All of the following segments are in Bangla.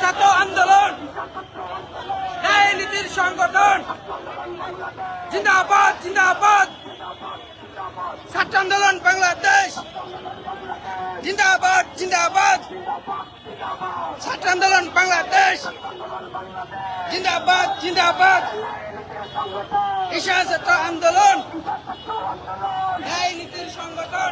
ছাত্র আন্দোলন ন্যায়নীতির সংগঠন জিন্দাবাদ জিন্দাবাদ। ছাত্র আন্দোলন বাংলাদেশ জিন্দাবাদ জিন্দাবাদ। ছাত্র আন্দোলন বাংলাদেশ জিন্দাবাদ জিন্দাবাদ। ছাত্র আন্দোলন ন্যায়নীতির সংগঠন।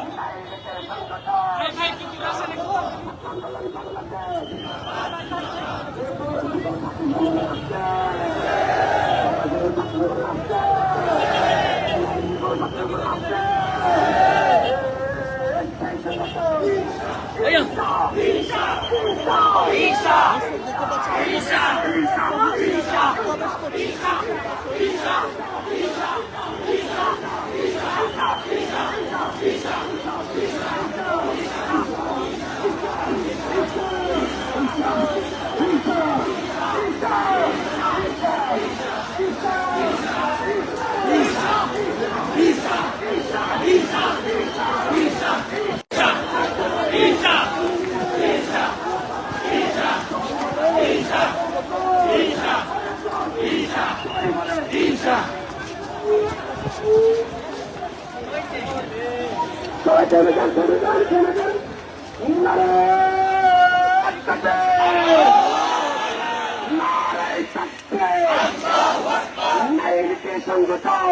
সংগঠন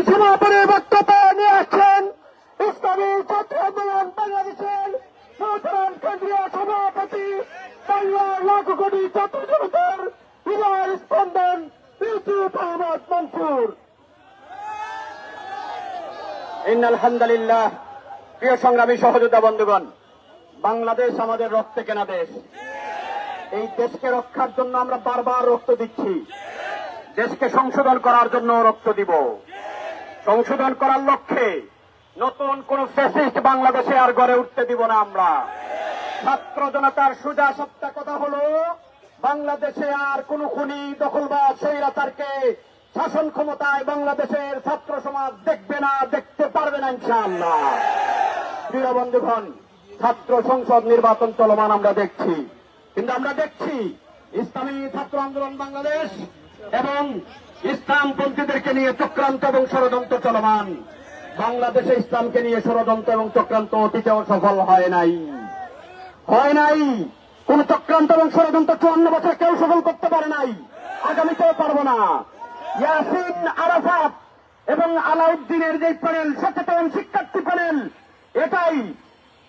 সমাপনী বক্তব্য নিয়ে আসছেন ইসলামী ছাত্র আন্দোলন বাংলাদেশের সাধারণ কেন্দ্রীয় সভাপতি বাংলার লাখ কোটি ছাত্র জনতার হৃদয় স্পন্দন ইউসুফ আহমদ মনসুর। আলহামদুলিল্লাহ। প্রিয় সংগ্রামী সহযোদ্ধা বন্ধুগণ, বাংলাদেশ আমাদের রক্তে কেনা দেশ। এই দেশকে রক্ষার জন্য আমরা বারবার রক্ত দিচ্ছি। দেশকে সংশোধন করার জন্য রক্ত দিব। সংশোধন করার লক্ষ্যে নতুন কোন ফ্যাসিস্ট বাংলাদেশে আর গড়ে উঠতে দিব না আমরা। ছাত্র জনতার সোজা সত্য কথা হলো, বাংলাদেশে আর কোন খুনি দখলবাজ স্বৈরাচারকে শাসন ক্ষমতায় বাংলাদেশের ছাত্র সমাজ দেখবে না, দেখতে পারবে না ইনশাআল্লাহ। প্রিয় বন্ধুগণ, ছাত্র সংসদ নির্বাচন চলমান আমরা দেখছি, কিন্তু আমরা দেখছি ইসলামী ছাত্র আন্দোলন বাংলাদেশ এবং ইসলামপন্থীদেরকে নিয়ে চক্রান্ত এবং ষড়যন্ত্র চলমান। বাংলাদেশে ইসলামকে নিয়ে ষড়যন্ত্র এবং চক্রান্ত অতীতেও সফল হয় নাই। কোন চক্রান্ত এবং ষড়যন্ত্র 54 বছর কেউ সফল করতে পারে নাই, আগামীতেও পারবো না। ইয়াসিন আরাফাত এবং আলাউদ্দিনের যে প্যানেল, সচেতন শিক্ষার্থী প্যানেল, এটাই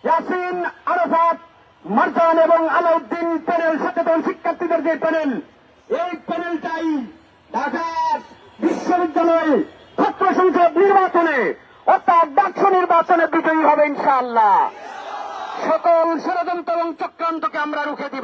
ইয়াসিন আরাফাত মারজান এবং আলাউদ্দিন প্যানেল, সচেতন শিক্ষার্থীদের যে প্যানেল, এই প্যানেলটাই ঢাকা বিশ্ববিদ্যালয় ছাত্র সংসদ নির্বাচনে অর্থাৎ ডাকসু নির্বাচনে বিজয়ী হবে ইনশাআল্লাহ। সকল ষড়যন্ত্র এবং চক্রান্তকে আমরা রুখে দিব।